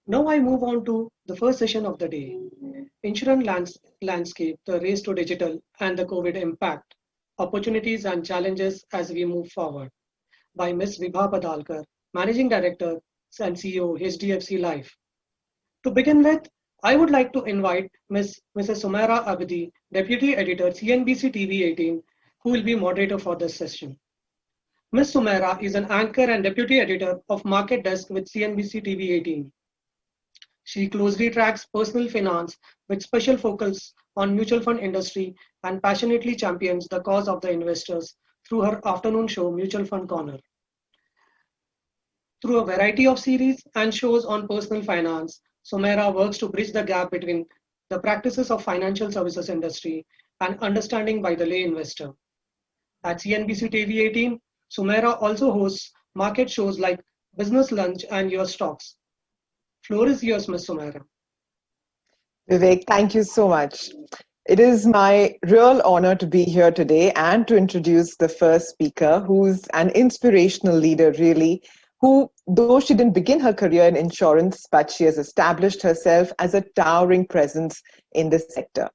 Now I move on to the first session of the day, insurance landscape, the race to digital and the COVID impact, opportunities and challenges as we move forward by Ms. Vibha Padalkar, Managing Director and CEO, HDFC Life. To begin with, I would like to invite Mrs. Sumaira Abdi, Deputy Editor, CNBC TV 18, who will be moderator for this session. Ms. Sumaira is an anchor and deputy editor of Market Desk with CNBC TV 18. She closely tracks personal finance with special focus on mutual fund industry and passionately champions the cause of the investors through her afternoon show Mutual Fund Corner. Through a variety of series and shows on personal finance, Sumaira works to bridge the gap between the practices of financial services industry and understanding by the lay investor. At CNBC TV 18, Sumaira also hosts market shows like Business Lunch and Your Stocks. Floor is yours, Ms. Sumaira. Vivek, thank you so much. It is my real honor to be here today and to introduce the first speaker, who's an inspirational leader, really, who, though she didn't begin her career in insurance, but she has established herself as a towering presence in this sector.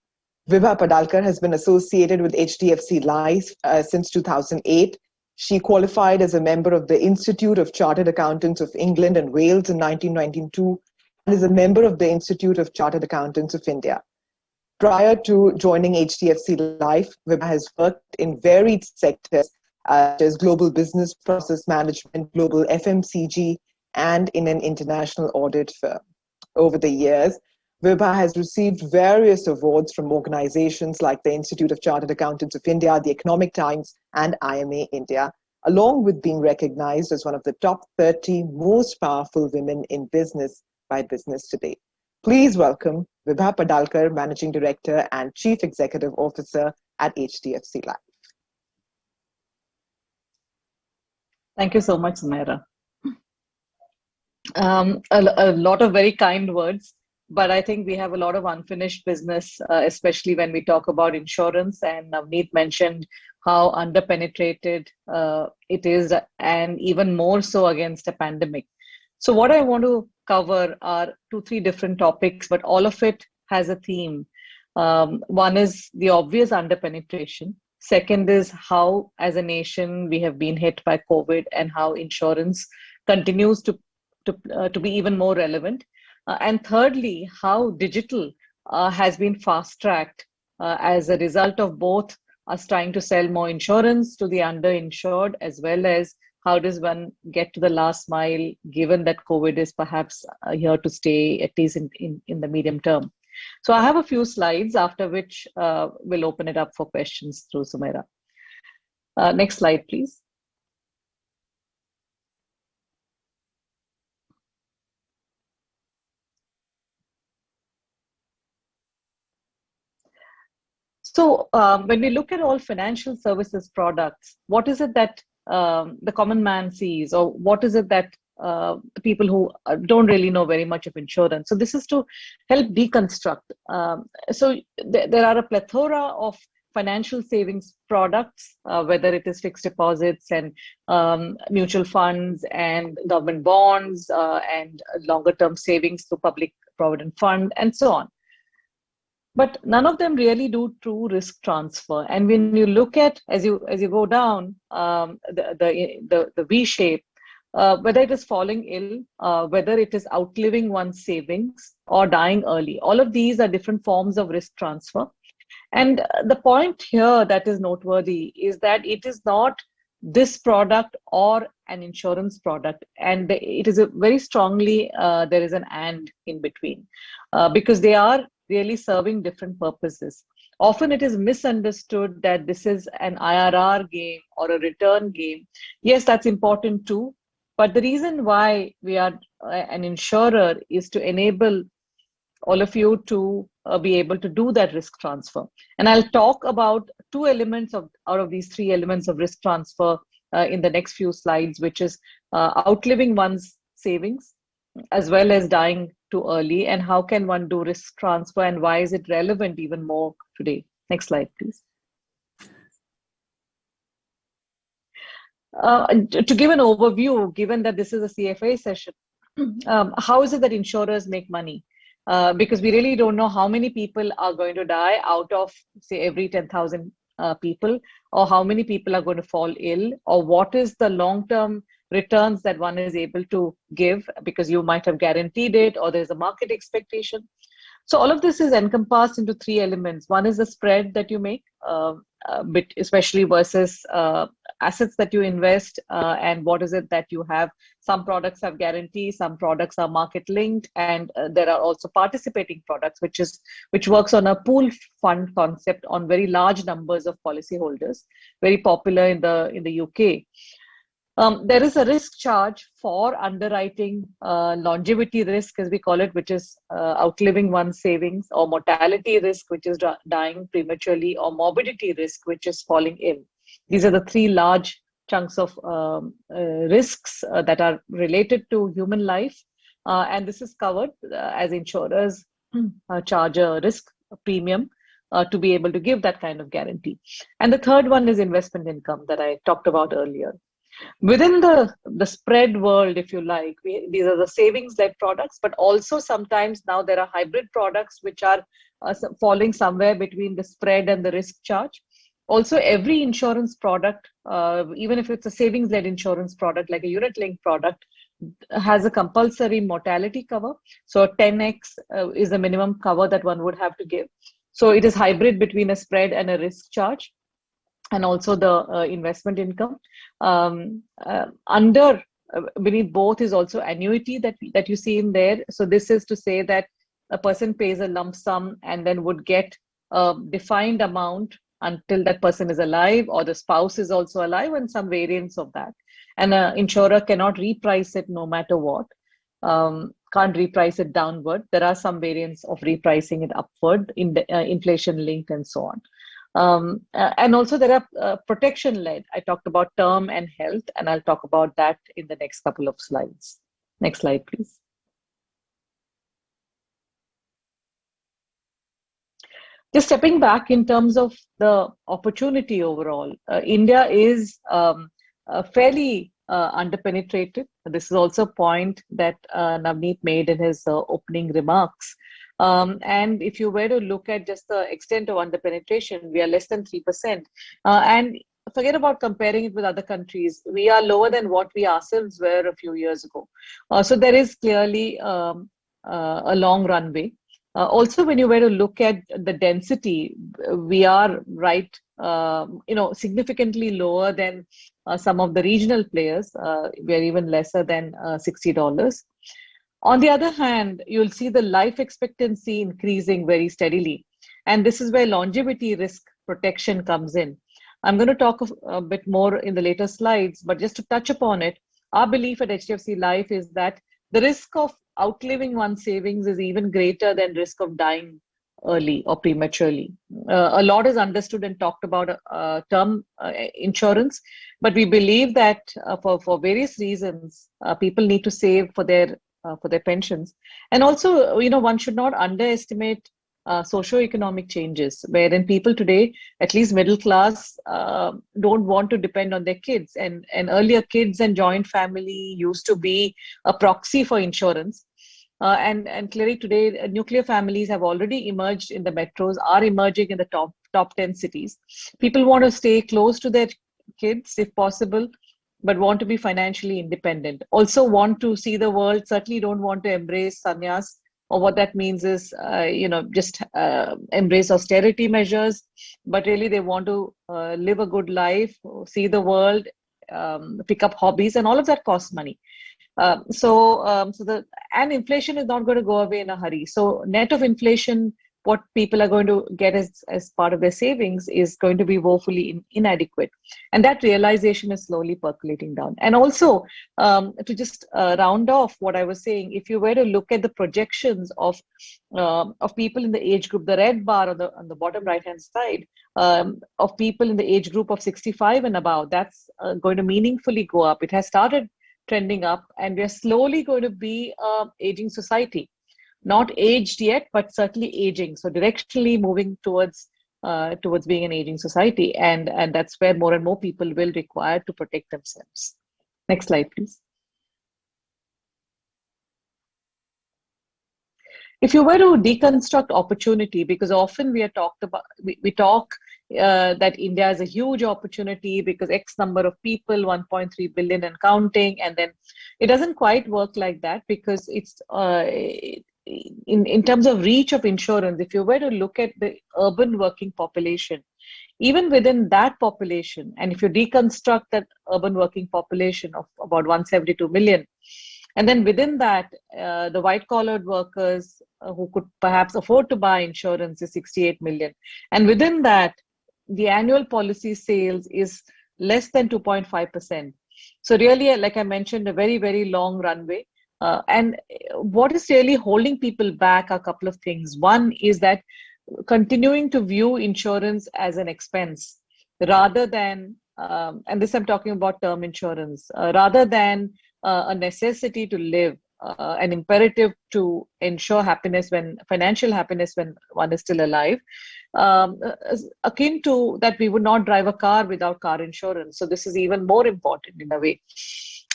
Vibha Padalkar has been associated with HDFC Life since 2008. She qualified as a member of the Institute of Chartered Accountants of England and Wales in 1992 and is a member of the Institute of Chartered Accountants of India. Prior to joining HDFC Life, Vibha has worked in varied sectors such as global business process management, global FMCG, and in an international audit firm. Over the years, Vibha has received various awards from organizations like the Institute of Chartered Accountants of India, the Economic Times, and IMA India, along with being recognized as one of the top 30 most powerful women in business by Business Today. Please welcome Vibha Padalkar, Managing Director and Chief Executive Officer at HDFC Life. Thank you so much, Sumaira. A lot of very kind words, but I think we have a lot of unfinished business, especially when we talk about insurance. And Navneet mentioned how underpenetrated it is, and even more so against a pandemic. So what I want to cover are 2-3 different topics, but all of it has a theme. One is the obvious underpenetration. Second is how, as a nation, we have been hit by COVID and how insurance continues to be even more relevant. And thirdly, how digital has been fast-tracked as a result of both us trying to sell more insurance to the underinsured, as well as how does one get to the last mile, given that COVID is perhaps here to stay, at least in the medium term. So I have a few slides, after which we'll open it up for questions through Sumaira. Next slide, please. So when we look at all financial services products, what is it that the common man sees, or what is it that the people who don't really know very much of insurance? So this is to help deconstruct. So there are a plethora of financial savings products, whether it is fixed deposits and mutual funds and government bonds and longer term savings through public provident fund and so on. But none of them really do true risk transfer. And when you look at, as you go down the V shape, whether it is falling ill, whether it is outliving one's savings or dying early, all of these are different forms of risk transfer. And the point here that is noteworthy is that it is not this product or an insurance product, and it is a very strongly there is an and in between, because they are really serving different purposes. Often it is misunderstood that this is an IRR game or a return game. Yes, that's important too, but the reason why we are an insurer is to enable all of you to be able to do that risk transfer. And I'll talk about 2 elements out of these 3 elements of risk transfer in the next few slides, which is outliving one's savings as well as dying too early, and how can one do risk transfer and why is it relevant even more today. Next slide, please. To give an overview, given that this is a CFA session, how is it that insurers make money? Because we really don't know how many people are going to die out of, say, every 10,000 people, or how many people are going to fall ill, or what is the long-term returns that one is able to give, because you might have guaranteed it, or there's a market expectation. So all of this is encompassed into three elements. One is the spread that you make, especially versus assets that you invest, and what is it that you have. Some products have guarantees, some products are market linked, and there are also participating products, which works on a pool fund concept on very large numbers of policyholders, very popular in the UK. There is a risk charge for underwriting longevity risk, as we call it, which is outliving one's savings, or mortality risk, which is dying prematurely, or morbidity risk, which is falling ill. These are the three large chunks of risks that are related to human life. And this is covered as insurers charge a risk premium to be able to give that kind of guarantee. And the third one is investment income that I talked about earlier. Within the spread world, if you like, these are the savings-led products, but also sometimes now there are hybrid products which are falling somewhere between the spread and the risk charge. Also, every insurance product, even if it's a savings-led insurance product, like a unit-linked product, has a compulsory mortality cover. So 10x is the minimum cover that one would have to give. So it is hybrid between a spread and a risk charge, and also the investment income. Beneath both is also annuity that you see in there. So this is to say that a person pays a lump sum and then would get a defined amount until that person is alive, or the spouse is also alive, and some variants of that. And an insurer cannot reprice it no matter what. Can't reprice it downward. There are some variants of repricing it upward, in inflation linked and so on. And also there are protection-led. I talked about term and health, and I'll talk about that in the next couple of slides. Next slide, please. Just stepping back in terms of the opportunity overall, India is fairly underpenetrated. This is also a point that Navneet made in his opening remarks. And if you were to look at just the extent of underpenetration, we are less than 3%. And forget about comparing it with other countries. We are lower than what we ourselves were a few years ago. So there is clearly a long runway. Also, when you were to look at the density, we are significantly lower than some of the regional players. We are even lesser than $60. On the other hand, you'll see the life expectancy increasing very steadily. And this is where longevity risk protection comes in. I'm going to talk a bit more in the later slides, but just to touch upon it, our belief at HDFC Life is that the risk of outliving one's savings is even greater than risk of dying early or prematurely. A lot is understood and talked about term insurance, but we believe that for various reasons, people need to save for their pensions. And also, one should not underestimate socio-economic changes, wherein people today, at least middle class, don't want to depend on their kids. And earlier, kids and joint family used to be a proxy for insurance. And clearly today, nuclear families have already emerged in the metros, are emerging in the top 10 cities. People want to stay close to their kids if possible, but want to be financially independent. Also want to see the world, certainly don't want to embrace sannyas, or what that means is, just embrace austerity measures, but really they want to live a good life, see the world, pick up hobbies, and all of that costs money. And inflation is not going to go away in a hurry. So net of inflation, what people are going to get as part of their savings is going to be woefully inadequate. And that realization is slowly percolating down. And also, to just round off what I was saying, if you were to look at the projections of people in the age group, the red bar on the bottom right-hand side, of people in the age group of 65 and above, that's going to meaningfully go up. It has started trending up, and we're slowly going to be an aging society. Not aged yet, but certainly aging. So directionally moving towards being an aging society. And that's where more and more people will require to protect themselves. Next slide, please. If you were to deconstruct opportunity, because often we are talked about, we talk that India is a huge opportunity because X number of people, 1.3 billion and counting, and then it doesn't quite work like that, because it's in terms of reach of insurance. If you were to look at the urban working population, even within that population, and if you deconstruct that urban working population of about 172 million, and then within that, the white collared workers who could perhaps afford to buy insurance is 68 million. And within that, the annual policy sales is less than 2.5%. So really, like I mentioned, a very, very long runway. And what is really holding people back are a couple of things. One is that continuing to view insurance as an expense rather than, and this I'm talking about term insurance, rather than a necessity to live, an imperative to ensure happiness, when financial happiness when one is still alive, akin to that we would not drive a car without car insurance. So this is even more important in a way.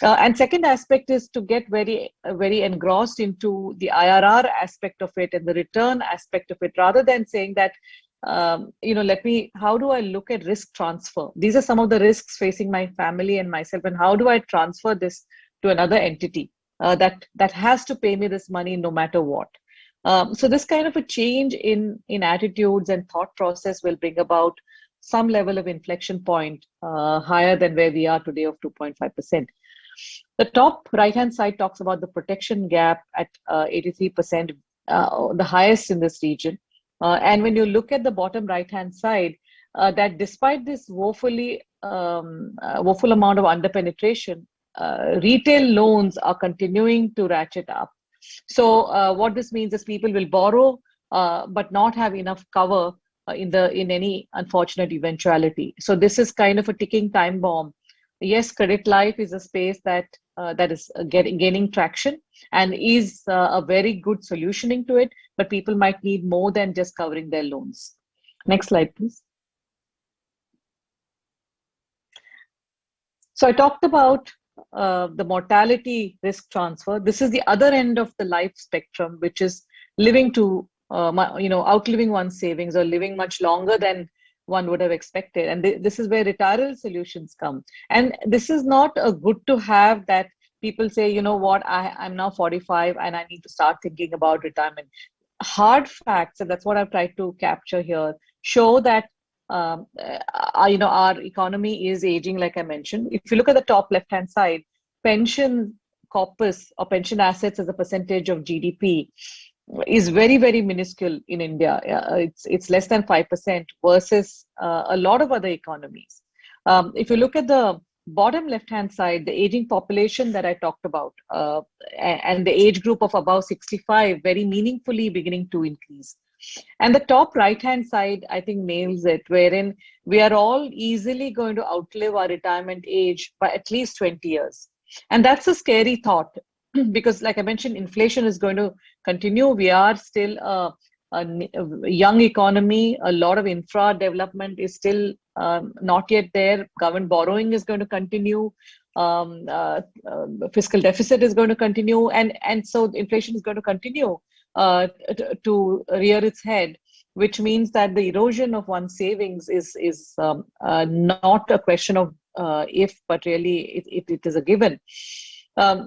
And second aspect is to get very, very engrossed into the IRR aspect of it and the return aspect of it, rather than saying that, how do I look at risk transfer? These are some of the risks facing my family and myself, and how do I transfer this to another entity that has to pay me this money no matter what? So this kind of a change in attitudes and thought process will bring about some level of inflection point higher than where we are today of 2.5%. The top right-hand side talks about the protection gap at 83%, the highest in this region. And when you look at the bottom right-hand side, that despite this woeful amount of underpenetration, retail loans are continuing to ratchet up. So what this means is people will borrow, but not have enough cover in any unfortunate eventuality. So this is kind of a ticking time bomb. Yes, credit life is a space that is gaining traction and is a very good solutioning to it, but people might need more than just covering their loans. Next slide, please. So I talked about the mortality risk transfer. This is the other end of the life spectrum, which is living to, outliving one's savings or living much longer than one would have expected. And this is where retirement solutions come. And this is not a good to have that people say, you know what, I'm now 45 and I need to start thinking about retirement. Hard facts, and that's what I've tried to capture here, show that our economy is aging, like I mentioned. If you look at the top left-hand side, pension corpus or pension assets as a percentage of GDP is very, very minuscule in India. It's less than 5% versus a lot of other economies. If you look at the bottom left-hand side, the aging population that I talked about, and the age group of above 65 very meaningfully beginning to increase. And the top right-hand side, I think, nails it, wherein we are all easily going to outlive our retirement age by at least 20 years. And that's a scary thought because, like I mentioned, inflation is going to continue. We are still a young economy. A lot of infra development is still not yet there. Government borrowing is going to continue. Fiscal deficit is going to continue. And so inflation is going to continue to rear its head, which means that the erosion of one's savings is not a question of if, but really it is a given.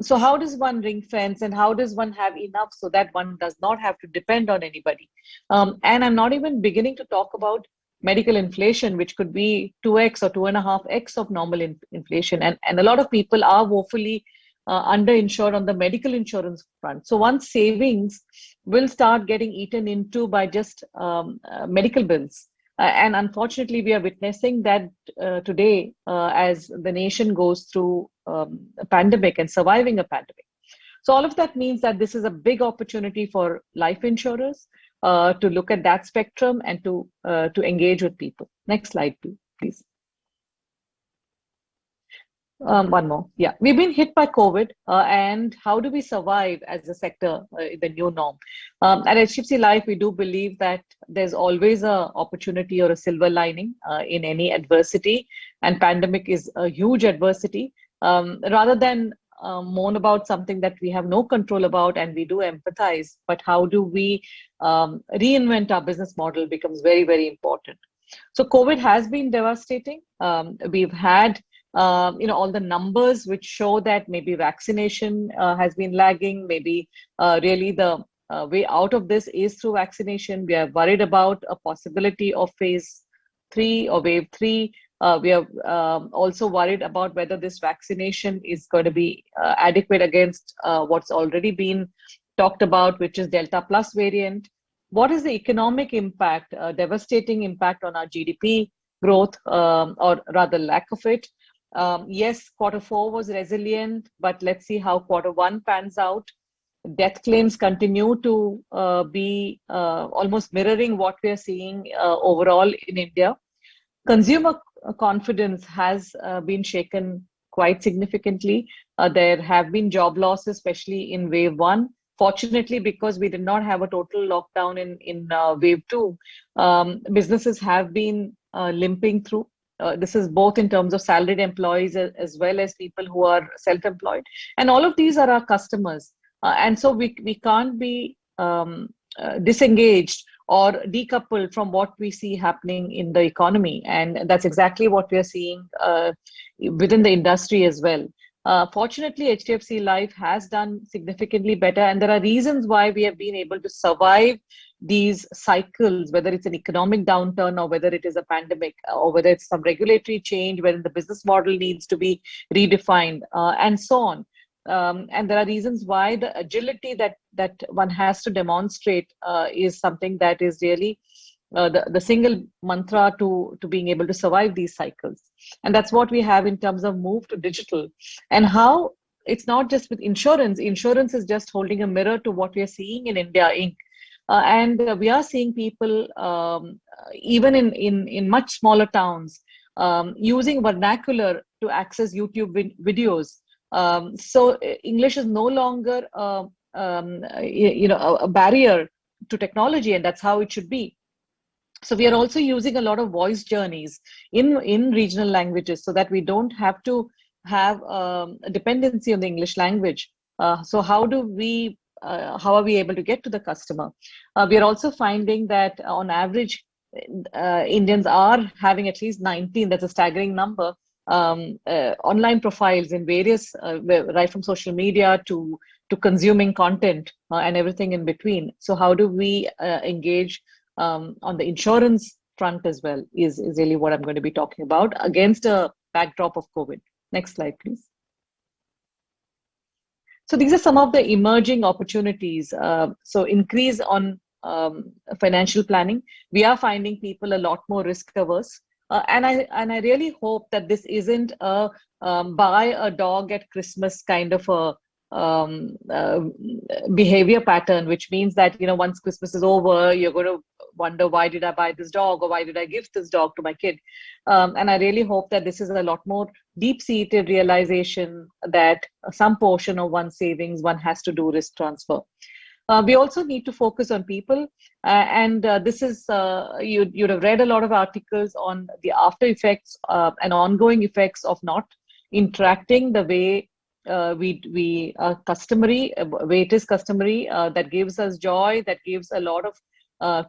So how does one ring fence and how does one have enough so that one does not have to depend on anybody? And I'm not even beginning to talk about medical inflation, which could be 2x or 2.5x of normal inflation. And a lot of people are woefully underinsured on the medical insurance front. So one's savings will start getting eaten into by just medical bills. And unfortunately, we are witnessing that today as the nation goes through a pandemic and surviving a pandemic. So all of that means that this is a big opportunity for life insurers to look at that spectrum and to engage with people. Next slide, please. One more. Yeah, we've been hit by COVID, and how do we survive as a sector in the new norm? At HDFC Life, we do believe that there's always an opportunity or a silver lining in any adversity, and pandemic is a huge adversity. Rather than moan about something that we have no control about, and we do empathize, but how do we reinvent our business model becomes very, very important. So COVID has been devastating. We've had all the numbers which show that maybe vaccination has been lagging. Maybe really the way out of this is through vaccination. We are worried about a possibility of phase 3 or wave 3. We are also worried about whether this vaccination is going to be adequate against what's already been talked about, which is Delta Plus variant. What is the economic impact, devastating impact on our GDP growth, or rather lack of it? Yes, Q4 was resilient, but let's see how Q1 pans out. Death claims continue to be almost mirroring what we are seeing overall in India. Consumer confidence has been shaken quite significantly. There have been job losses, especially in wave 1. Fortunately, because we did not have a total lockdown in wave 2, businesses have been limping through. This is both in terms of salaried employees as well as people who are self-employed. And all of these are our customers. And so we can't be disengaged or decoupled from what we see happening in the economy. And that's exactly what we are seeing within the industry as well. Fortunately, HDFC Life has done significantly better, and there are reasons why we have been able to survive these cycles, whether it's an economic downturn or whether it is a pandemic or whether it's some regulatory change, whether the business model needs to be redefined, and so on. And there are reasons why the agility that one has to demonstrate is something that is really the single mantra to being able to survive these cycles. And that's what we have in terms of move to digital, and how it's not just with insurance. Insurance is just holding a mirror to what we are seeing in India Inc. And we are seeing people, even in much smaller towns, using vernacular to access YouTube videos. So English is no longer a barrier to technology, and that's how it should be. So we are also using a lot of voice journeys in regional languages so that we don't have to have a dependency on the English language. So how are we able to get to the customer? We are also finding that on average, Indians are having at least 19, that's a staggering number, online profiles in various, right from social media to consuming content and everything in between. So how do we engage on the insurance front as well is really what I'm going to be talking about against a backdrop of COVID. Next slide, please. So these are some of the emerging opportunities. So increase on financial planning. We are finding people a lot more risk averse. And I really hope that this isn't a buy a dog at Christmas kind of a behavior pattern, which means that, once Christmas is over, you're going to wonder, why did I buy this dog, or why did I give this dog to my kid? And I really hope that this is a lot more deep-seated realization that some portion of one's savings, one has to do risk transfer. We also need to focus on people, and this is, you'd have read a lot of articles on the after effects and ongoing effects of not interacting the way we are customary, way it is customary, that gives us joy, that gives a lot of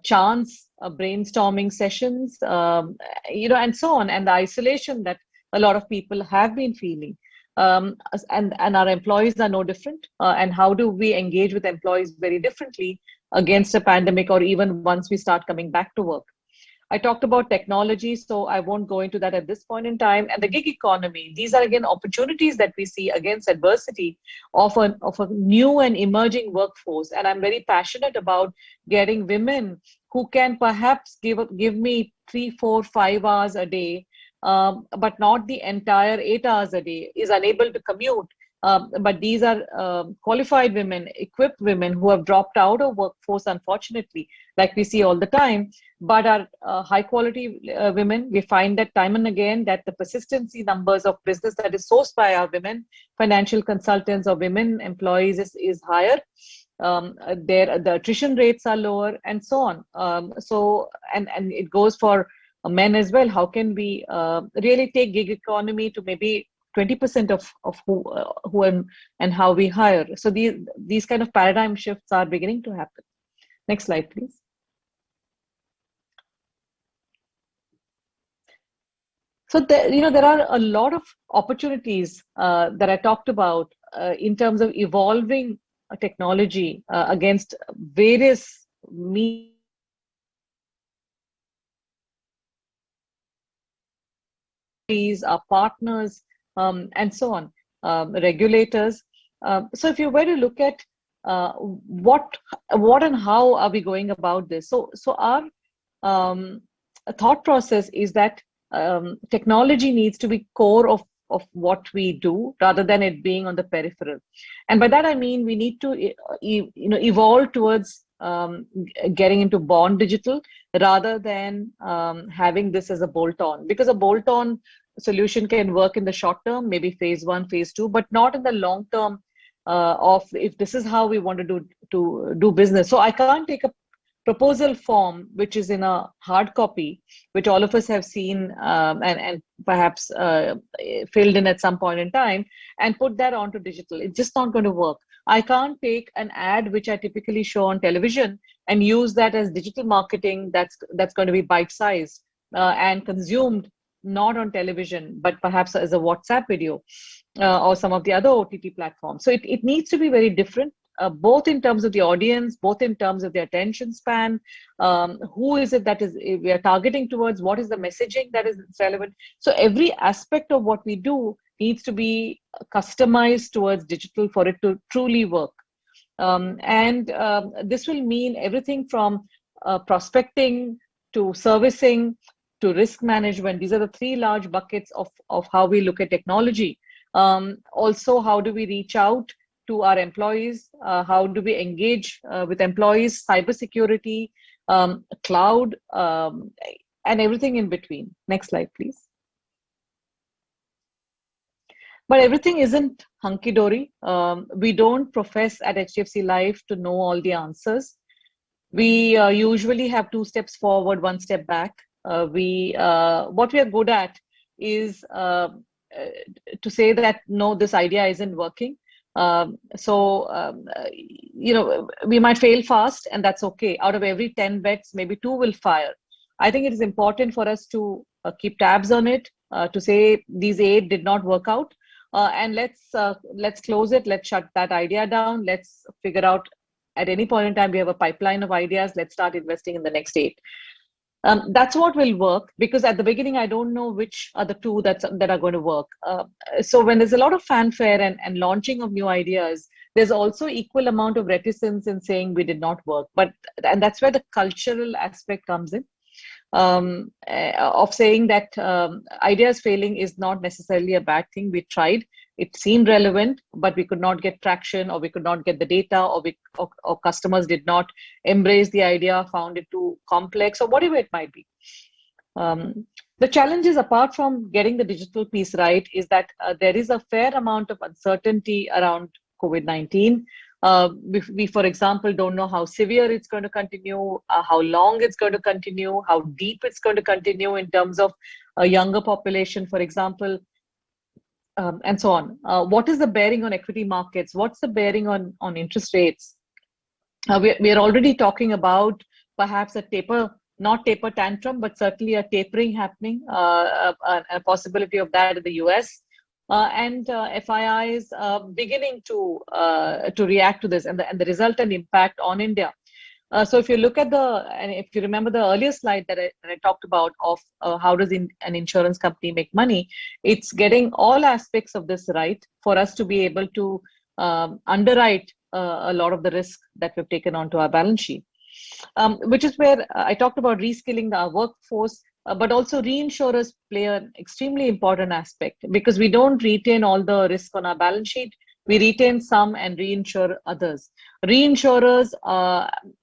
chance, brainstorming sessions, and so on, and the isolation that a lot of people have been feeling. And our employees are no different. And how do we engage with employees very differently against a pandemic, or even once we start coming back to work? I talked about technology, so I won't go into that at this point in time. And the gig economy, these are again opportunities that we see against adversity of a new and emerging workforce. And I'm very passionate about getting women who can perhaps give me 3, 4, 5 hours a day, but not the entire 8 hours a day, is unable to commute. But these are qualified women, equipped women who have dropped out of workforce, unfortunately, like we see all the time, but are high quality women. We find that time and again that the persistency numbers of business that is sourced by our women financial consultants or women employees is higher. The attrition rates are lower, and so on. So it goes for men as well. How can we really take gig economy to maybe 20% of who and how we hire. So these kind of paradigm shifts are beginning to happen. Next slide, please. So there are a lot of opportunities that I talked about in terms of evolving technology against various means, our partners, and so on, regulators. So if you were to look at what and how are we going about this? So our thought process is that technology needs to be core of what we do rather than it being on the peripheral. And by that I mean we need to evolve towards getting into born digital rather than having this as a bolt-on, because a bolt-on solution can work in the short term, maybe phase 1, phase 2, but not in the long term of if this is how we want to do business. So I can't take a proposal form which is in a hard copy, which all of us have seen and perhaps filled in at some point in time, and put that onto digital. It's just not going to work. I can't take an ad which I typically show on television and use that as digital marketing that's going to be bite-sized and consumed not on television, but perhaps as a WhatsApp video or some of the other OTT platforms. So it needs to be very different. Both in terms of the audience, both in terms of the attention span, who is it that is we are targeting towards, what is the messaging that is relevant. So every aspect of what we do needs to be customized towards digital for it to truly work. This will mean everything from prospecting to servicing to risk management. These are the three large buckets of how we look at technology. Also, how do we reach out to our employees? How do we engage with employees? Cybersecurity, cloud, and everything in between. Next slide, please. But everything isn't hunky-dory. We don't profess at HDFC Life to know all the answers. We usually have 2 steps forward, 1 step back. What we are good at is to say that, no, this idea isn't working. We might fail fast, and that's okay. Out of every 10 bets, maybe 2 will fire. I think it is important for us to keep tabs on it, to say these 8 did not work out, and let's close it. Let's shut that idea down. Let's figure out at any point in time we have a pipeline of ideas. Let's start investing in the next 8. That's what will work, because at the beginning I don't know which are the 2 that are going to work. So when there's a lot of fanfare and launching of new ideas, there's also equal amount of reticence in saying we did not work. And that's where the cultural aspect comes in, of saying that ideas failing is not necessarily a bad thing. We tried. It seemed relevant, but we could not get traction, or we could not get the data, or customers did not embrace the idea, found it too complex, or whatever it might be. The challenges, apart from getting the digital piece right, is that there is a fair amount of uncertainty around COVID-19. We, for example, don't know how severe it's going to continue, how long it's going to continue, how deep it's going to continue in terms of a younger population, for example. And so on. What is the bearing on equity markets? What's the bearing on interest rates? We are already talking about perhaps not taper tantrum, but certainly a tapering happening, a possibility of that in the US. And FIIs beginning to react to this, and the resultant impact on India. So if you look at and if you remember the earlier slide that I talked about of how does an insurance company make money, it's getting all aspects of this right for us to be able to underwrite a lot of the risk that we've taken onto our balance sheet, which is where I talked about reskilling our workforce, but also reinsurers play an extremely important aspect, because we don't retain all the risk on our balance sheet. We retain some and reinsure others. Reinsurers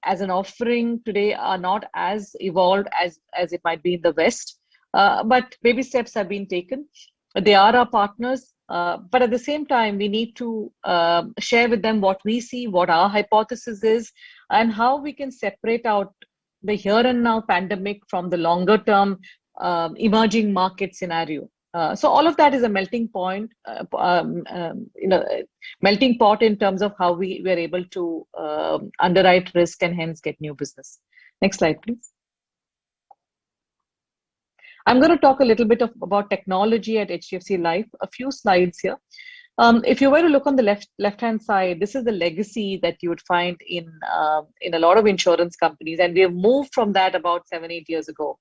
as an offering today are not as evolved as it might be in the West, but baby steps have been taken. They are our partners, but at the same time, we need to share with them what we see, what our hypothesis is, and how we can separate out the here and now pandemic from the longer term emerging market scenario. So all of that is a melting point, melting pot in terms of how we were able to underwrite risk and hence get new business. Next slide, please. I'm going to talk a little bit about technology at HDFC Life. A few slides here. If you were to look on the left-hand side, this is the legacy that you would find in a lot of insurance companies, and we have moved from that about 7-8 years ago.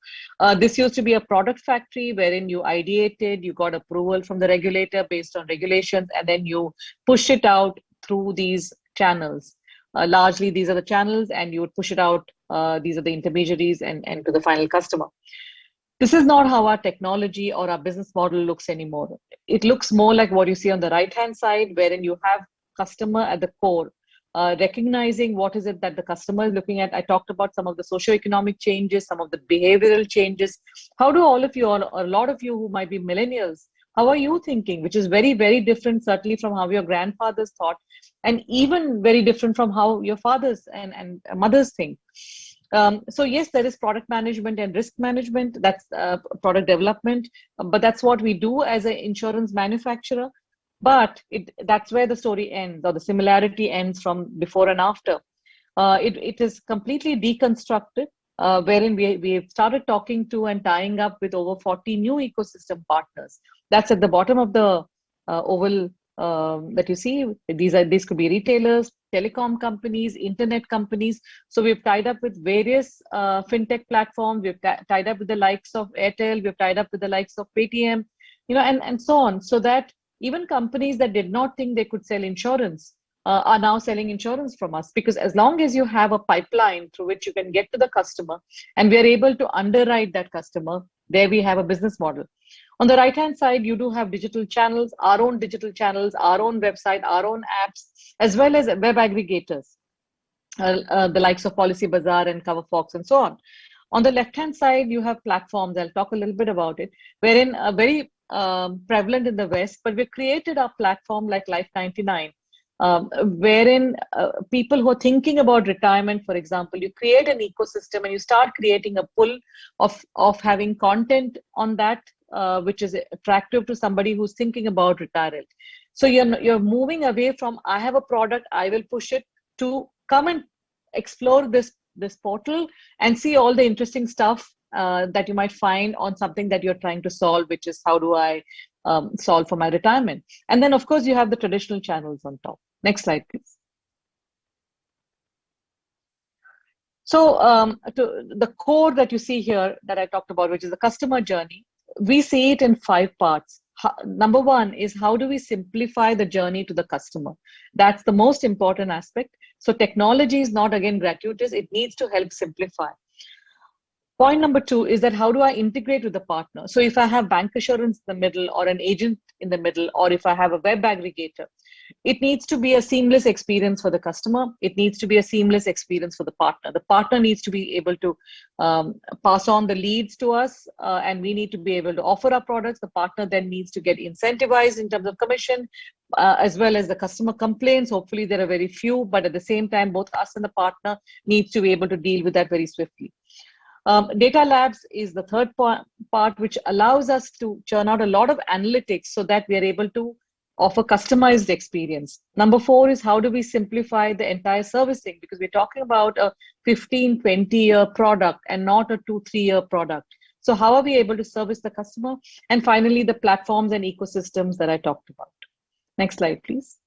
This used to be a product factory wherein you ideated, you got approval from the regulator based on regulations, and then you push it out through these channels. Largely, these are the channels, and you would push it out. These are the intermediaries and to the final customer. This is not how our technology or our business model looks anymore. It looks more like what you see on the right-hand side, wherein you have customer at the core, recognizing what is it that the customer is looking at. I talked about some of the socioeconomic changes, some of the behavioral changes. How do all of you, or a lot of you who might be millennials, how are you thinking? Which is very, very different, certainly from how your grandfathers thought, and even very different from how your fathers and mothers think. So yes, there is product management and risk management. That's product development, but that's what we do as an insurance manufacturer. But that's where the story ends, or the similarity ends from before and after. It is completely deconstructed, wherein we've started talking to and tying up with over 40 new ecosystem partners. That's at the bottom of the oval that you see. These could be retailers, telecom companies, internet companies. So we've tied up with various fintech platforms. We've tied up with the likes of Airtel. We've tied up with the likes of Paytm, and so on. So that even companies that did not think they could sell insurance are now selling insurance from us, because as long as you have a pipeline through which you can get to the customer and we are able to underwrite that customer, there we have a business model. On the right-hand side, you do have digital channels, our own digital channels, our own website, our own apps, as well as web aggregators, the likes of Policybazaar and CoverFox and so on. On the left-hand side, you have platforms. I'll talk a little bit about it, wherein very prevalent in the West, but we created a platform like Life 99, wherein people who are thinking about retirement, for example, you create an ecosystem and you start creating a pull of having content on that, which is attractive to somebody who's thinking about retirement. So you're moving away from, I have a product, I will push it, to come and explore this portal and see all the interesting stuff that you might find on something that you're trying to solve, which is, how do I solve for my retirement? And then, of course, you have the traditional channels on top. Next slide, please. So to the core that you see here that I talked about, which is the customer journey, we see it in 5 parts. Number 1 is, how do we simplify the journey to the customer? That's the most important aspect. So technology is not, again, gratuitous. It needs to help simplify. Point number 2 is that, how do I integrate with the partner? So if I have bancassurance in the middle, or an agent in the middle, or if I have a web aggregator, it needs to be a seamless experience for the customer. It needs to be a seamless experience for the partner. The partner needs to be able to pass on the leads to us, and we need to be able to offer our products. The partner then needs to get incentivized in terms of commission, as well as the customer complaints. Hopefully there are very few, but at the same time, both us and the partner needs to be able to deal with that very swiftly. Data Labs is the third part, which allows us to churn out a lot of analytics so that we are able to offer customized experience. Number 4 is, how do we simplify the entire servicing? Because we're talking about a 15, 20-year product and not a 2-3 year product. So how are we able to service the customer? And finally, the platforms and ecosystems that I talked about. Next slide, please.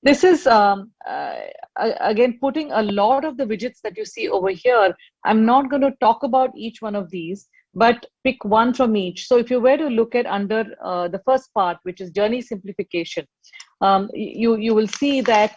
This is, again, putting a lot of the widgets that you see over here. I'm not going to talk about each one of these, but pick one from each. So if you were to look at under the first part, which is journey simplification, you will see that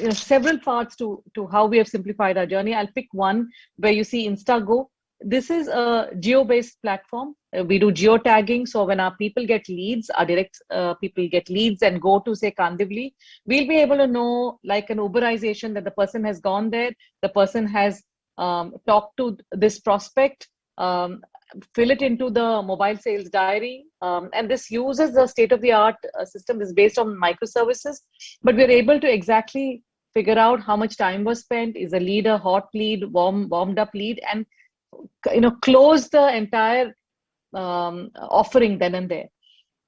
several parts to how we have simplified our journey. I'll pick one where you see InstaGo. This is a geo-based platform. We do geotagging. So when our people get leads, our direct people get leads and go to, say, Kandivali, we'll be able to know, like an Uberization, that the person has gone there, the person has talked to this prospect, fill it into the mobile sales diary. And this uses the state-of-the-art system. Is based on microservices, but we're able to exactly figure out how much time was spent. Is a lead a hot lead, warmed up lead, and close the entire offering then and there.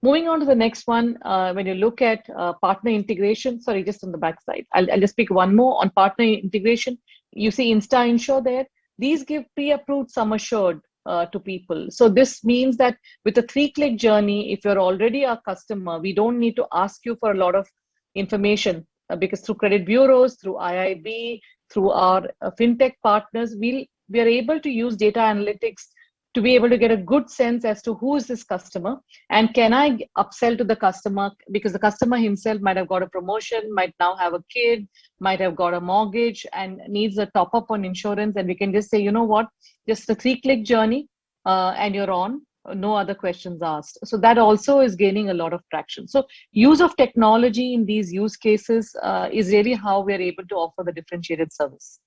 Moving on to the next one, when you look at partner integration, sorry, just on the back side, I'll just pick one more on partner integration. You see Insta Insure there. These give pre-approved sum assured to people. So this means that with a 3-click journey, if you're already a customer, we don't need to ask you for a lot of information because through credit bureaus, through IIB, through our fintech partners, we are able to use data analytics to be able to get a good sense as to who is this customer and can I upsell to the customer, because the customer himself might have got a promotion, might now have a kid, might have got a mortgage and needs a top up on insurance, and we can just say, you know what, just a 3-click journey and you're on, no other questions asked. So that also is gaining a lot of traction. So use of technology in these use cases is really how we're able to offer the differentiated service.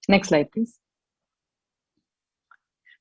Next slide, please.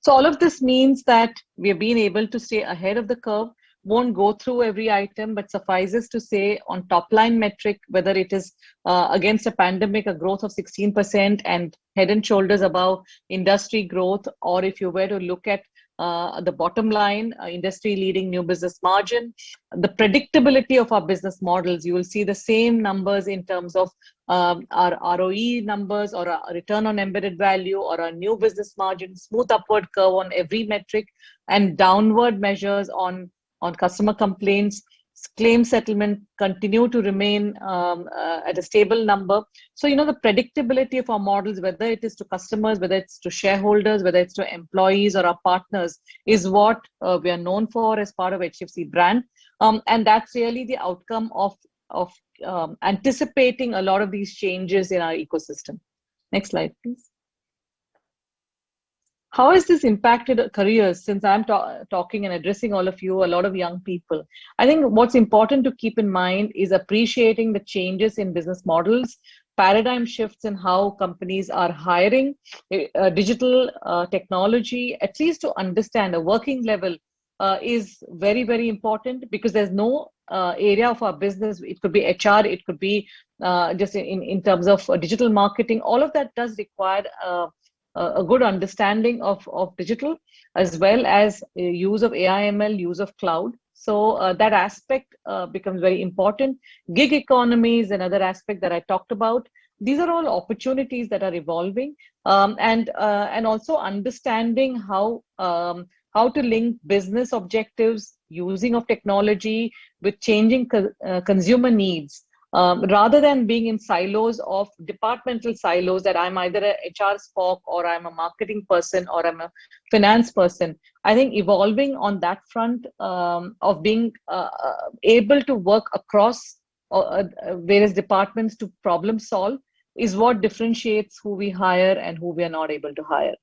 So all of this means that we have been able to stay ahead of the curve, won't go through every item, but suffices to say on top line metric, whether it is against a pandemic, a growth of 16% and head and shoulders above industry growth, or if you were to look at the bottom line, industry leading new business margin, the predictability of our business models, you will see the same numbers in terms of our ROE numbers or our return on embedded value or our new business margin, smooth upward curve on every metric, and downward measures on customer complaints. Claim settlement continue to remain at a stable number. So, you know, the predictability of our models, whether it is to customers, whether it's to shareholders, whether it's to employees or our partners, is what we are known for as part of HDFC brand. And that's really the outcome of anticipating a lot of these changes in our ecosystem. Next slide, please. How has this impacted careers? Since I'm talking and addressing all of you, a lot of young people, I think what's important to keep in mind is appreciating the changes in business models, paradigm shifts in how companies are hiring, digital technology, at least to understand a working level is very, very important, because there's no area of our business. It could be HR, it could be just in terms of digital marketing. All of that does require a good understanding of digital, as well as use of AI/ML, use of cloud. So that aspect becomes very important. Gig economy is another aspect that I talked about. These are all opportunities that are evolving, and also understanding how to link business objectives, using of technology with changing consumer needs. Rather than being in silos of departmental silos, that I'm either a HR spock or I'm a marketing person or I'm a finance person. I think evolving on that front of being able to work across various departments to problem solve is what differentiates who we hire and who we are not able to hire.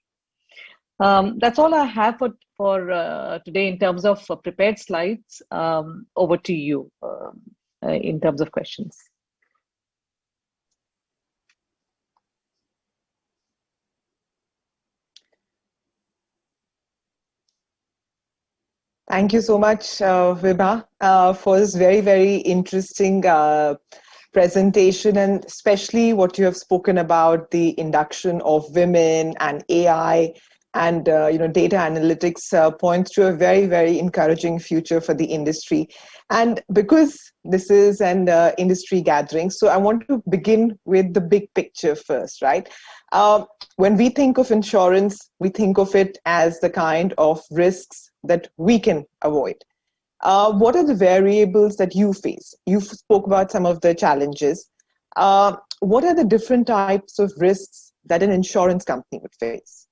That's all I have for today in terms of prepared slides. Over to you. In terms of questions. Thank you so much, Vibha, for this very, very interesting presentation, and especially what you have spoken about, the induction of women and AI and data analytics points to a very, very encouraging future for the industry. And because this is an industry gathering, so I want to begin with the big picture first, right? When we think of insurance, we think of it as the kind of risks that we can avoid. What are the variables that you face? You spoke about some of the challenges. What are the different types of risks that an insurance company would face?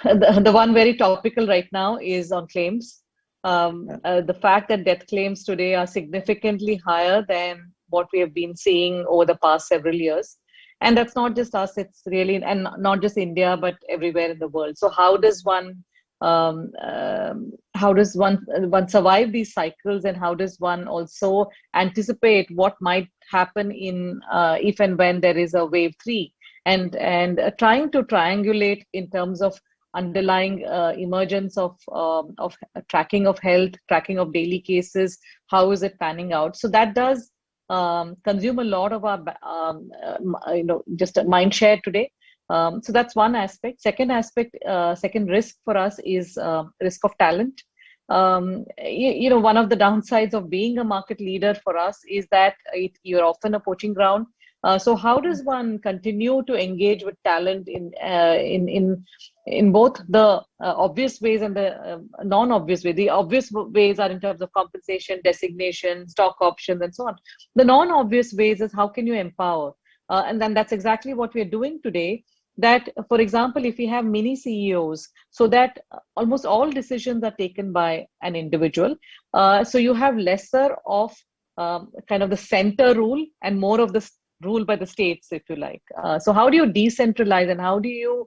The one very topical right now is on claims. The fact that death claims today are significantly higher than what we have been seeing over the past several years. And that's not just us, it's really, and not just India, but everywhere in the world. So how does one survive these cycles, and how does one also anticipate what might happen in if and when there is a wave 3, and trying to triangulate in terms of underlying emergence of tracking of health, tracking of daily cases, how is it panning out? So that does consume a lot of our just a mind share today. So that's one aspect. Second aspect, second risk for us is risk of talent. One of the downsides of being a market leader for us is that you're often a poaching ground. So how does one continue to engage with talent in both the obvious ways and the non-obvious ways? The obvious ways are in terms of compensation, designation, stock options, and so on. The non-obvious ways is how can you empower? And then that's exactly what we're doing today. That, for example, if we have mini CEOs, so that almost all decisions are taken by an individual. So you have lesser of kind of the center rule and more of the rule by the states, if you like. So how do you decentralize and how do you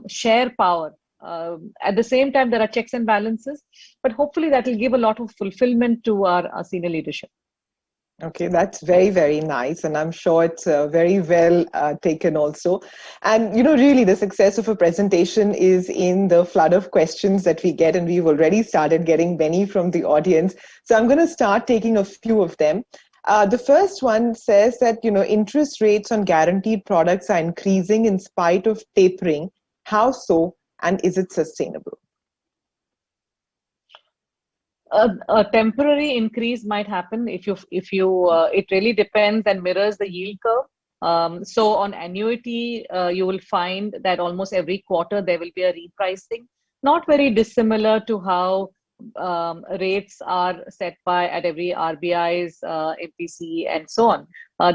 share power? At the same time, there are checks and balances, but hopefully that will give a lot of fulfillment to our senior leadership. Okay, that's very, very nice. And I'm sure it's very well taken also. And, really the success of a presentation is in the flood of questions that we get. And we've already started getting many from the audience. So I'm going to start taking a few of them. The first one says that, interest rates on guaranteed products are increasing in spite of tapering. How so? And is it sustainable? A temporary increase might happen if you it really depends and mirrors the yield curve. So on annuity, you will find that almost every quarter there will be a repricing, not very dissimilar to how rates are set by at every RBI's MPC and so on.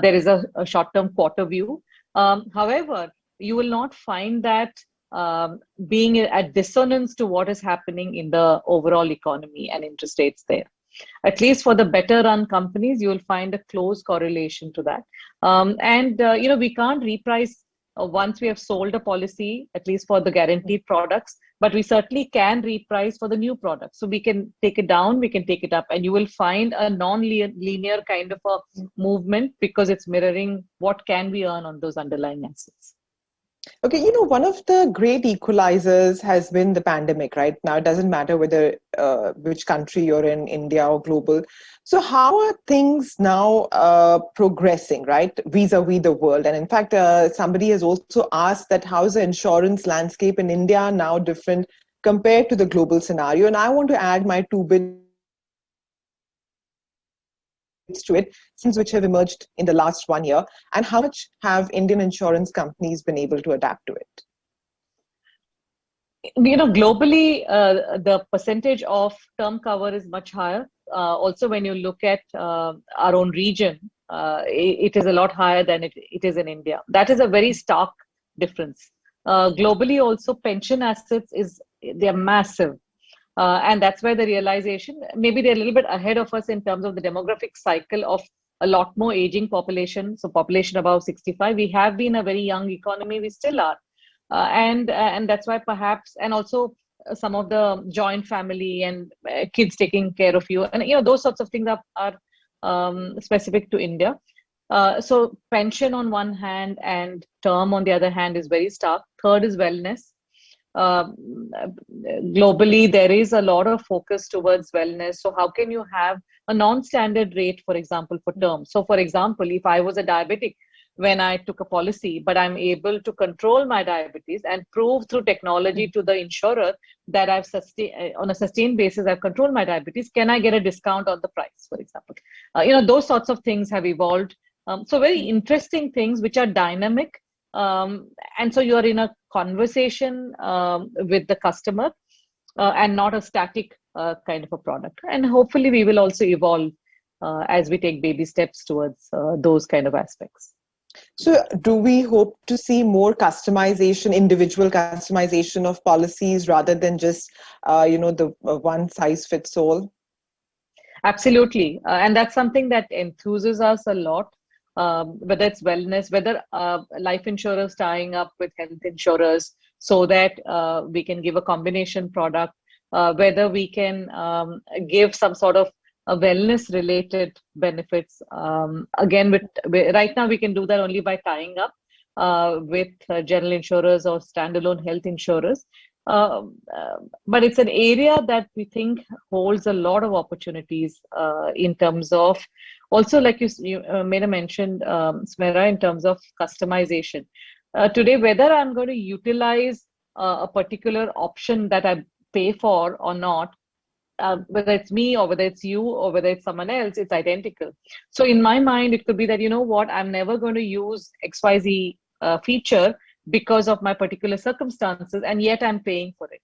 There is a short-term quarter view. However, you will not find that being at dissonance to what is happening in the overall economy and interest rates there. At least for the better run companies, you will find a close correlation to that. We can't reprice once we have sold a policy, at least for the guaranteed products, but we certainly can reprice for the new products. So we can take it down, we can take it up, and you will find a non-linear kind of a movement because it's mirroring what can we earn on those underlying assets. Okay, one of the great equalizers has been the pandemic, right? Now, it doesn't matter whether which country you're in, India or global. So how are things now progressing, right, vis-a-vis the world? And in fact, somebody has also asked that how is the insurance landscape in India now different compared to the global scenario? And I want to add my 2 bits to it, since which have emerged in the last 1 year, and how much have Indian insurance companies been able to adapt to it? Globally, the percentage of term cover is much higher. Also, when you look at our own region, it is a lot higher than it is in India. That is a very stark difference. Globally, also pension assets they're massive. And that's where the realization, maybe they're a little bit ahead of us in terms of the demographic cycle of a lot more aging population. So population above 65, we have been a very young economy, we still are. And that's why perhaps, and also some of the joint family and kids taking care of you. And, those sorts of things are specific to India. So pension on one hand and term on the other hand is very stark. Third is wellness. Globally, there is a lot of focus towards wellness. So how can you have a non-standard rate, for example, for term? So for example, if I was a diabetic when I took a policy, but I'm able to control my diabetes and prove through technology to the insurer that I've on a sustained basis, I've controlled my diabetes, can I get a discount on the price, for example? Those sorts of things have evolved. So very interesting things which are dynamic. And so you're in a conversation with the customer and not a static kind of a product. And hopefully we will also evolve as we take baby steps towards those kind of aspects. So do we hope to see more customization, individual customization of policies rather than just, the one size fits all? Absolutely. And that's something that enthuses us a lot. Whether it's wellness, whether life insurers tying up with health insurers so that we can give a combination product, whether we can give some sort of wellness related benefits. Again, right now we can do that only by tying up with general insurers or standalone health insurers. But it's an area that we think holds a lot of opportunities in terms of also, like you made a mention, Smera, in terms of customization. Today, whether I'm going to utilize a particular option that I pay for or not, whether it's me or whether it's you or whether it's someone else, it's identical. So in my mind, it could be that, you know what, I'm never going to use XYZ feature because of my particular circumstances, and yet I'm paying for it.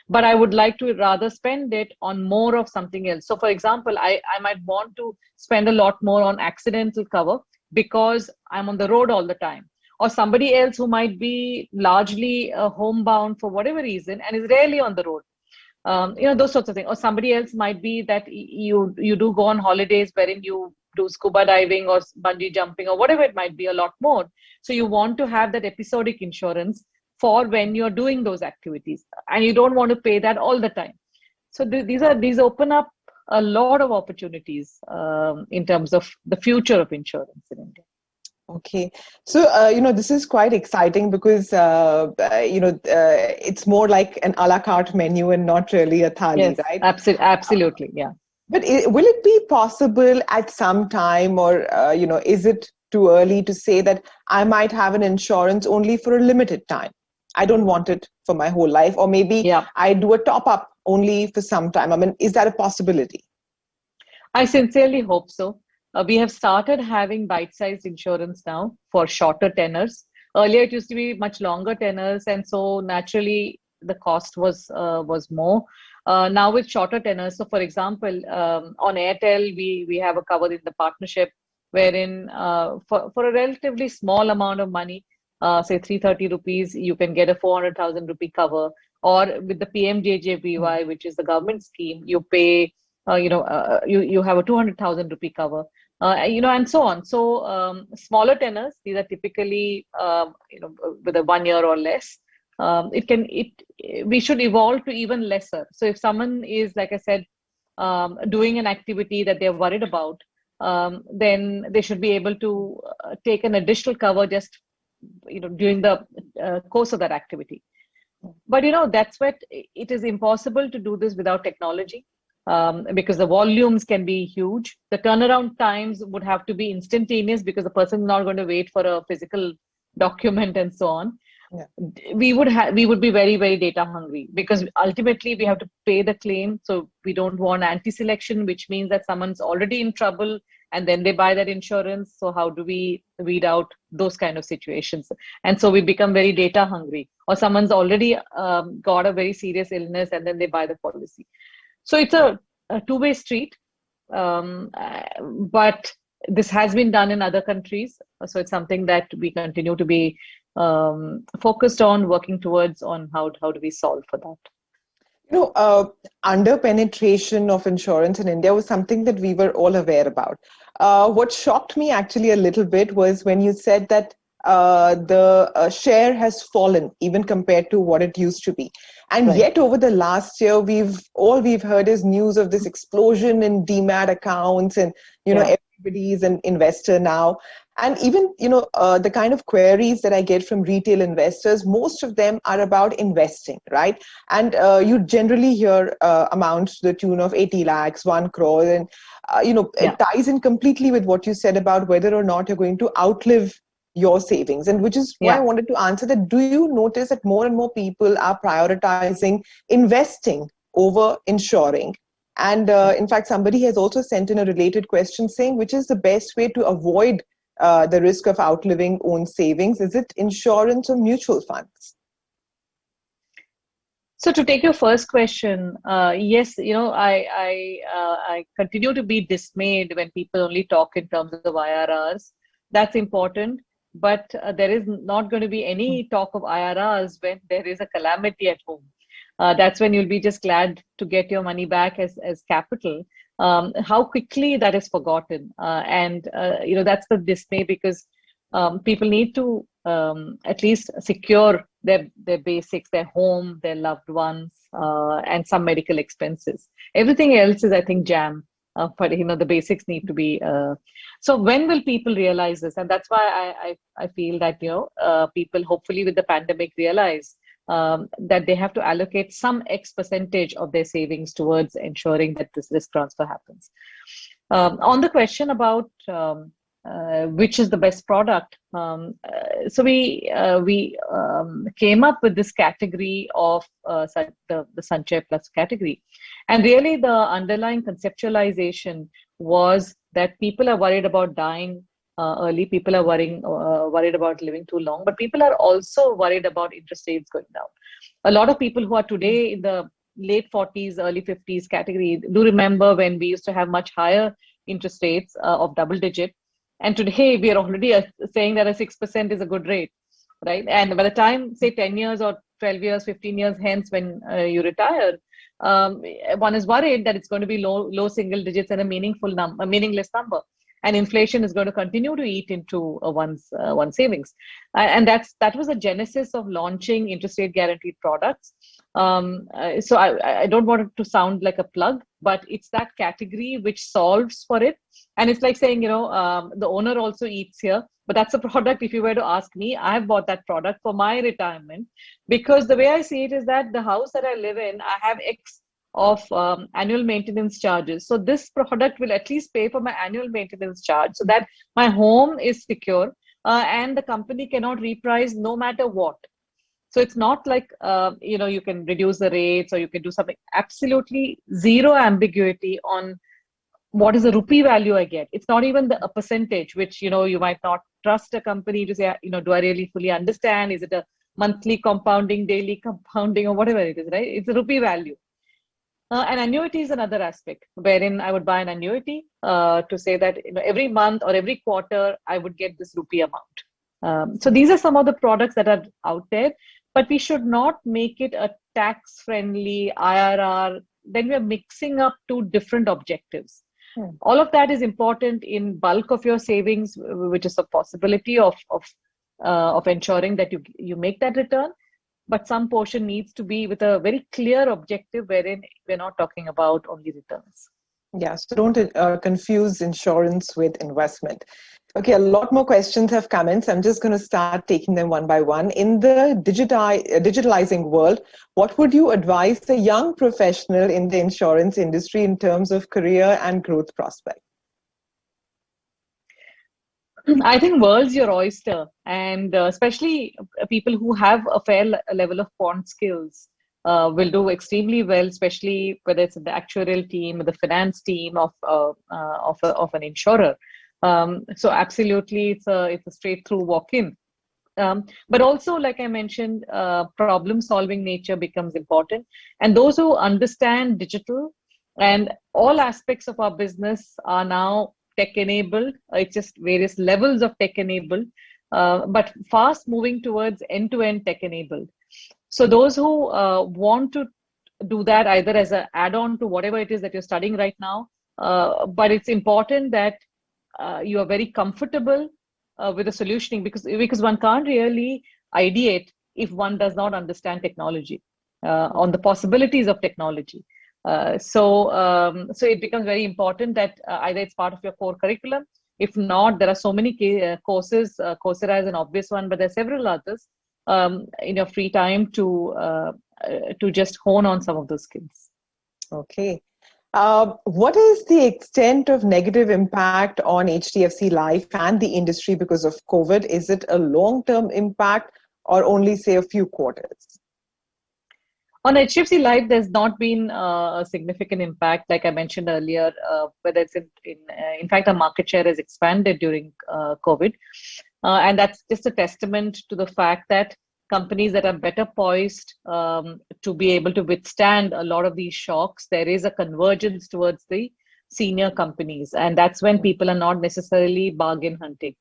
But I would like to rather spend it on more of something else. So for example, I might want to spend a lot more on accidental cover because I'm on the road all the time. Or somebody else who might be largely homebound for whatever reason and is rarely on the road, those sorts of things. Or somebody else might be that you do go on holidays wherein you do scuba diving or bungee jumping or whatever it might be, a lot more. So you want to have that episodic insurance for when you're doing those activities, and you don't want to pay that all the time. So these open up a lot of opportunities in terms of the future of insurance in India. Okay. So, this is quite exciting because, it's more like an a la carte menu and not really a thali, Yes, right? absolutely. Yeah. But will it be possible at some time, or, is it too early to say that I might have an insurance only for a limited time? I don't want it for my whole life, or maybe I do a top up only for some time. I mean, is that a possibility? I sincerely hope so. We have started having bite-sized insurance now for shorter tenors. Earlier, it used to be much longer tenors, and so naturally the cost was more. Now with shorter tenors, so for example, on Airtel, we have a cover in the partnership wherein for a relatively small amount of money, say 330 rupees, you can get a 400,000 rupee cover. Or with the PMJJBY, which is the government scheme, you pay, you have a 200,000 rupee cover. And so on. So smaller tenors, these are typically, with a 1 year or less. We should evolve to even lesser. So if someone is, like I said, doing an activity that they're worried about, then they should be able to take an additional cover just, during the course of that activity. But, that's what it is impossible to do this without technology. Because the volumes can be huge. The turnaround times would have to be instantaneous because the person is not going to wait for a physical document and so on. Yeah. We would be very, very data hungry because ultimately we have to pay the claim. So we don't want anti-selection, which means that someone's already in trouble and then they buy that insurance. So how do we weed out those kind of situations? And so we become very data hungry, or someone's already got a very serious illness and then they buy the policy. So it's a two-way street, but this has been done in other countries. So it's something that we continue to be focused on, working towards on how do we solve for that. Under penetration of insurance in India was something that we were all aware about. What shocked me actually a little bit was when you said that the share has fallen even compared to what it used to be. And yet over the last year, we've heard is news of this explosion in demat accounts and, everybody's an investor now. And even, the kind of queries that I get from retail investors, most of them are about investing, right? And you generally hear amounts to the tune of 80 lakhs, 1 crore. And, it ties in completely with what you said about whether or not you're going to outlive your savings, and which is why I wanted to answer that. Do you notice that more and more people are prioritizing investing over insuring? And in fact, somebody has also sent in a related question saying, which is the best way to avoid the risk of outliving own savings? Is it insurance or mutual funds? So to take your first question, yes, I continue to be dismayed when people only talk in terms of IRRs. That's important. But there is not going to be any talk of IRRs when there is a calamity at home. That's when you'll be just glad to get your money back as capital. How quickly that is forgotten. That's the dismay because people need to at least secure their basics, their home, their loved ones, and some medical expenses. Everything else is, I think, jam. But the basics need to be. So when will people realize this? And that's why I feel that people hopefully with the pandemic realize that they have to allocate some X percentage of their savings towards ensuring that this risk transfer happens. On the question about which is the best product. So we came up with this category of the Sanchay Plus category. And really the underlying conceptualization was that people are worried about dying early, people are worried about living too long, but people are also worried about interest rates going down. A lot of people who are today in the late 40s, early 50s category do remember when we used to have much higher interest rates of double digit. And today we are already saying that a 6% is a good rate, right? And by the time, say 10 years or 12 years, 15 years hence, when you retire, one is worried that it's going to be low single digits and a meaningless number. And inflation is going to continue to eat into one's savings. And that was the genesis of launching interest rate guaranteed products. So I don't want it to sound like a plug, but it's that category which solves for it. And it's like saying, the owner also eats here, but that's a product. If you were to ask me, I have bought that product for my retirement, because the way I see it is that the house that I live in, I have X of annual maintenance charges. So this product will at least pay for my annual maintenance charge, so that my home is secure and the company cannot reprice no matter what. So it's not like, you can reduce the rates or you can do something. Absolutely zero ambiguity on what is the rupee value I get. It's not even a percentage, which, you might not trust a company to say, do I really fully understand? Is it a monthly compounding, daily compounding, or whatever it is, right? It's a rupee value. And annuity is another aspect, wherein I would buy an annuity to say that every month or every quarter I would get this rupee amount. So these are some of the products that are out there, but we should not make it a tax-friendly IRR. Then we are mixing up two different objectives. All of that is important in bulk of your savings, which is a possibility of ensuring that you make that return. But some portion needs to be with a very clear objective, wherein we're not talking about only returns. Yeah, so don't confuse insurance with investment. Okay, a lot more questions have come in, so I'm just going to start taking them one by one. In the digitalizing world, what would you advise a young professional in the insurance industry in terms of career and growth prospects? I think world's your oyster, and especially people who have a fair level of quant skills will do extremely well, especially whether it's the actuarial team or the finance team of an insurer. So absolutely, it's a straight through walk-in. But also, like I mentioned, problem-solving nature becomes important, and those who understand digital and all aspects of our business are now tech-enabled. It's just various levels of tech-enabled, but fast moving towards end-to-end tech-enabled. So those who want to do that either as an add-on to whatever it is that you're studying right now, but it's important that you are very comfortable with the solutioning, because one can't really ideate if one does not understand technology, on the possibilities of technology. So it becomes very important that either it's part of your core curriculum. If not, there are so many courses. Coursera is an obvious one, but there are several others in your free time to just hone on some of those skills. Okay. What is the extent of negative impact on HDFC Life and the industry because of COVID? Is it a long-term impact or only, say, a few quarters? On HDFC Life, there's not been a significant impact, like I mentioned earlier, whether it's in fact, our market share has expanded during COVID. And that's just a testament to the fact that companies that are better poised to be able to withstand a lot of these shocks, there is a convergence towards the senior companies. And that's when people are not necessarily bargain hunting.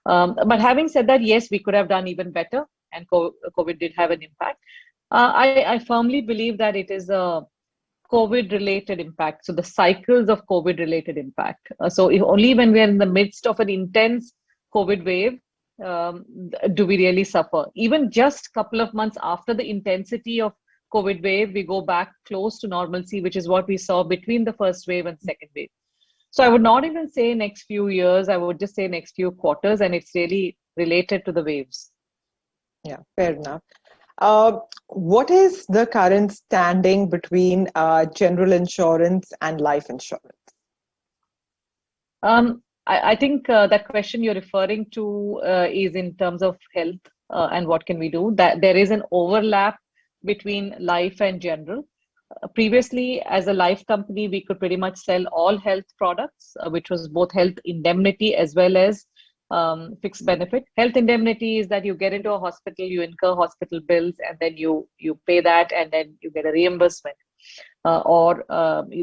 But having said that, yes, we could have done even better, and COVID did have an impact. I firmly believe that it is a COVID-related impact. So the cycles of COVID-related impact. So if only when we're in the midst of an intense COVID wave, do we really suffer. Even just a couple of months after the intensity of COVID wave, we go back close to normalcy, which is what we saw between the first wave and second wave. So I would not even say next few years, I would just say next few quarters, and it's really related to the waves. Yeah, fair enough. What is the current standing between general insurance and life insurance? I think that question you're referring to is in terms of health and what can we do. That there is an overlap between life and general. Previously, as a life company, we could pretty much sell all health products, which was both health indemnity as well as fixed benefit. Health indemnity is that you get into a hospital, you incur hospital bills, and then you pay that, and then you get a reimbursement. Or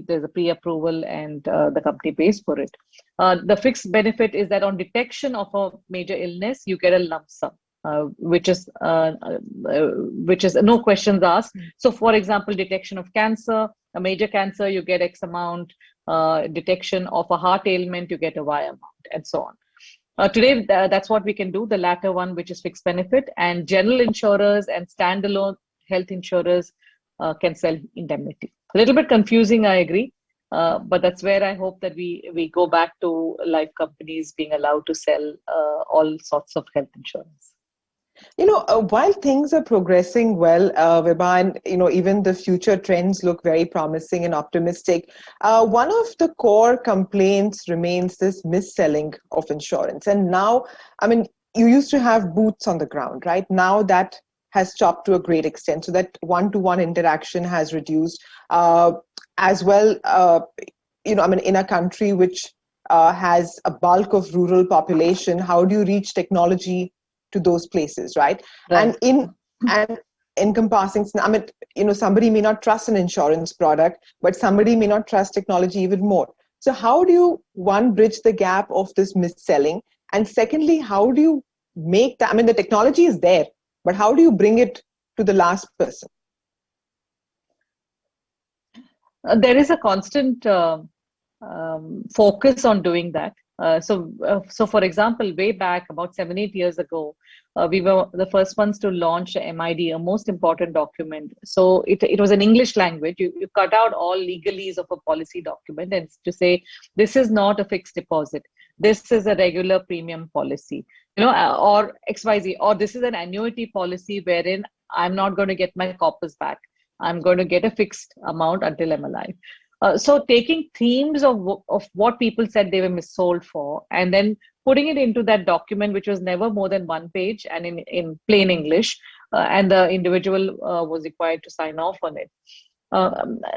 there's a pre-approval and the company pays for it. The fixed benefit is that on detection of a major illness, you get a lump sum, which is no questions asked. So, for example, detection of cancer, a major cancer, you get X amount. Detection of a heart ailment, you get a Y amount, and so on. Today, that's what we can do. The latter one, which is fixed benefit, and general insurers and standalone health insurers can sell indemnity. A little bit confusing, I agree, but that's where I hope that we go back to life companies being allowed to sell all sorts of health insurance. While things are progressing well, Vibha, and even the future trends look very promising and optimistic, one of the core complaints remains this mis-selling of insurance. And now, you used to have boots on the ground, right? Now that has chopped to a great extent, so that one-to-one interaction has reduced as well. In a country which has a bulk of rural population, how do you reach technology to those places, right? Right. And encompassing, somebody may not trust an insurance product, but somebody may not trust technology even more. So how do you, one, bridge the gap of this mis-selling? And secondly, how do you make that, the technology is there, but how do you bring it to the last person? There is a constant focus on doing that. So for example, way back about 7-8 years ago, we were the first ones to launch a MID, a most important document. So it was an English language. You cut out all legalese of a policy document and to say, this is not a fixed deposit. This is a regular premium policy, or XYZ, or this is an annuity policy wherein I'm not going to get my corpus back. I'm going to get a fixed amount until I'm alive. So taking themes of what people said they were missold for, and then putting it into that document, which was never more than 1 page and in plain English, and the individual was required to sign off on it.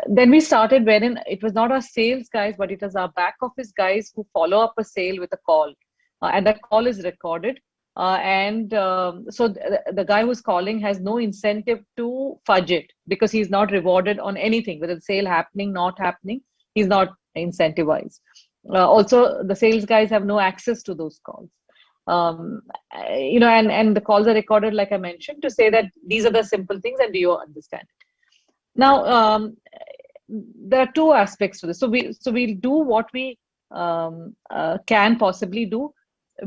Then we started wherein it was not our sales guys, but it was our back office guys who follow up a sale with a call, and that call is recorded. So the guy who's calling has no incentive to fudge it because he's not rewarded on anything, whether the sale happening, not happening, he's not incentivized. Also, the sales guys have no access to those calls. And the calls are recorded, like I mentioned, to say that these are the simple things and do you understand it? Now, there are two aspects to this. So we'll do what we can possibly do.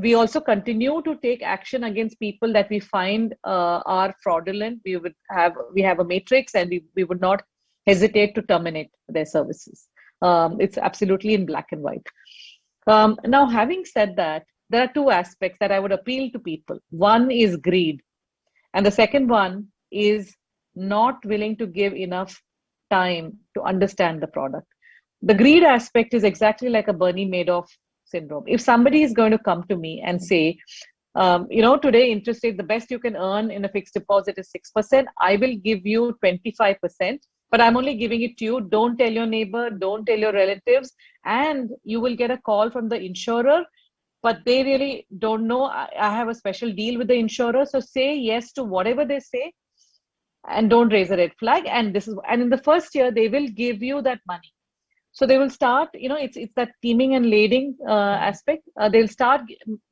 We also continue to take action against people that we find are fraudulent. We have a matrix, and we would not hesitate to terminate their services. It's absolutely in black and white. Now, having said that, there are two aspects that I would appeal to people. One is greed, and the second one is not willing to give enough time to understand the product. The greed aspect is exactly like a Bernie Madoff syndrome. If somebody is going to come to me and say, today interest rate, the best you can earn in a fixed deposit is 6%, I will give you 25%, but I'm only giving it to you. Don't tell your neighbor, don't tell your relatives, and you will get a call from the insurer, but they really don't know. I have a special deal with the insurer, so say yes to whatever they say and don't raise a red flag. And in the first year, they will give you that money. So they will start, it's that teaming and lading aspect. They'll start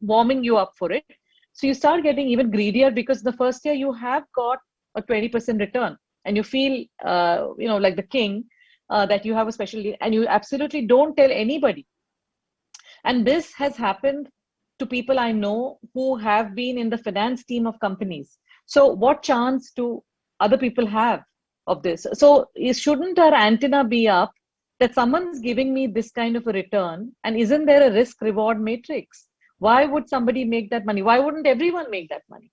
warming you up for it. So you start getting even greedier because the first year you have got a 20% return and you feel, like the king, that you have a special deal and you absolutely don't tell anybody. And this has happened to people I know who have been in the finance team of companies. So what chance do other people have of this? So shouldn't our antenna be up that someone's giving me this kind of a return, and isn't there a risk reward matrix? Why would somebody make that money? Why wouldn't everyone make that money?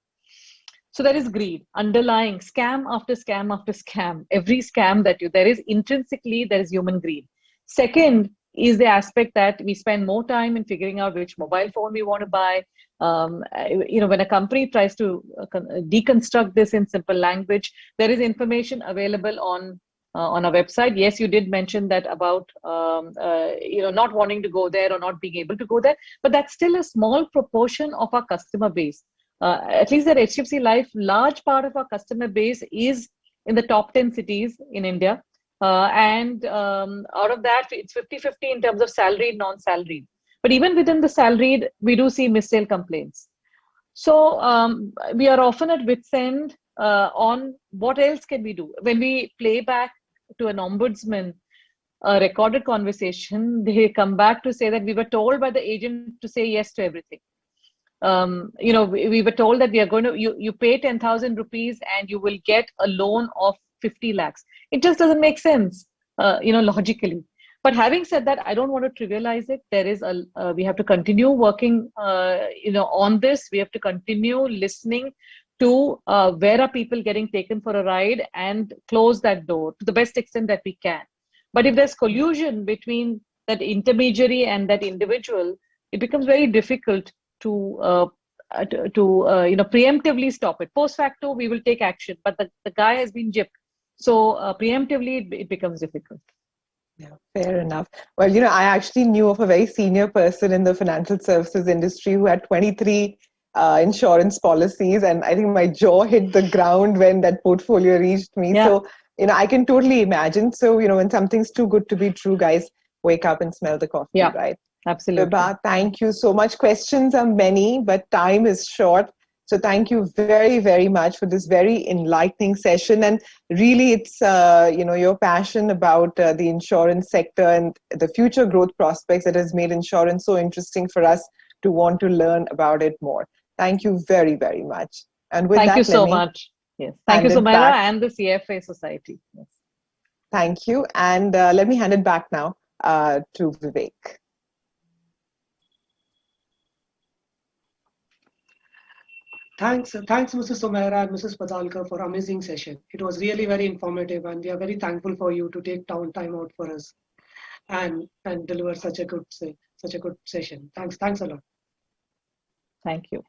So there is greed, underlying scam after scam after scam. Every scam there is intrinsically, there is human greed. Second is the aspect that we spend more time in figuring out which mobile phone we want to buy. When a company tries to deconstruct this in simple language, there is information available on our website. Yes, you did mention that about not wanting to go there or not being able to go there, but that's still a small proportion of our customer base. At least at HDFC Life, large part of our customer base is in the top 10 cities in India. And out of that, it's 50-50 in terms of salaried, non-salaried. But even within the salaried, we do see missed-sale complaints. So we are often at wit's end on what else can we do. When we play back to an ombudsman a recorded conversation, they come back to say that we were told by the agent to say yes to everything. We were told that we are going to, you pay 10,000 rupees and you will get a loan of 50 lakhs. It just doesn't make sense, logically. But having said that, I don't want to trivialize it. There is we have to continue working, on this. We have to continue listening to where are people getting taken for a ride and close that door to the best extent that we can. But if there's collusion between that intermediary and that individual, it becomes very difficult to preemptively stop it. Post facto, we will take action, but the guy has been gypped. So preemptively, it becomes difficult. Yeah, fair enough. Well, I actually knew of a very senior person in the financial services industry who had 23 insurance policies, and I think my jaw hit the ground when that portfolio reached me. Yeah. So, I can totally imagine. So, when something's too good to be true, guys, wake up and smell the coffee, Yeah, right? absolutely. Vibha, thank you so much. Questions are many, but time is short. So thank you very, very much for this very enlightening session. And really, it's your passion about the insurance sector and the future growth prospects that has made insurance so interesting for us to want to learn about it more. Thank you very, very much. And with thank that, you so much. Yes, thank you, Sumaira, and the CFA Society. Yes. Thank you. And let me hand it back now to Vivek. Thanks, Mrs. Sumaira and Mrs. Padalkar for amazing session. It was really very informative, and we are very thankful for you to take time out for us and deliver such a good session. Thanks a lot. Thank you.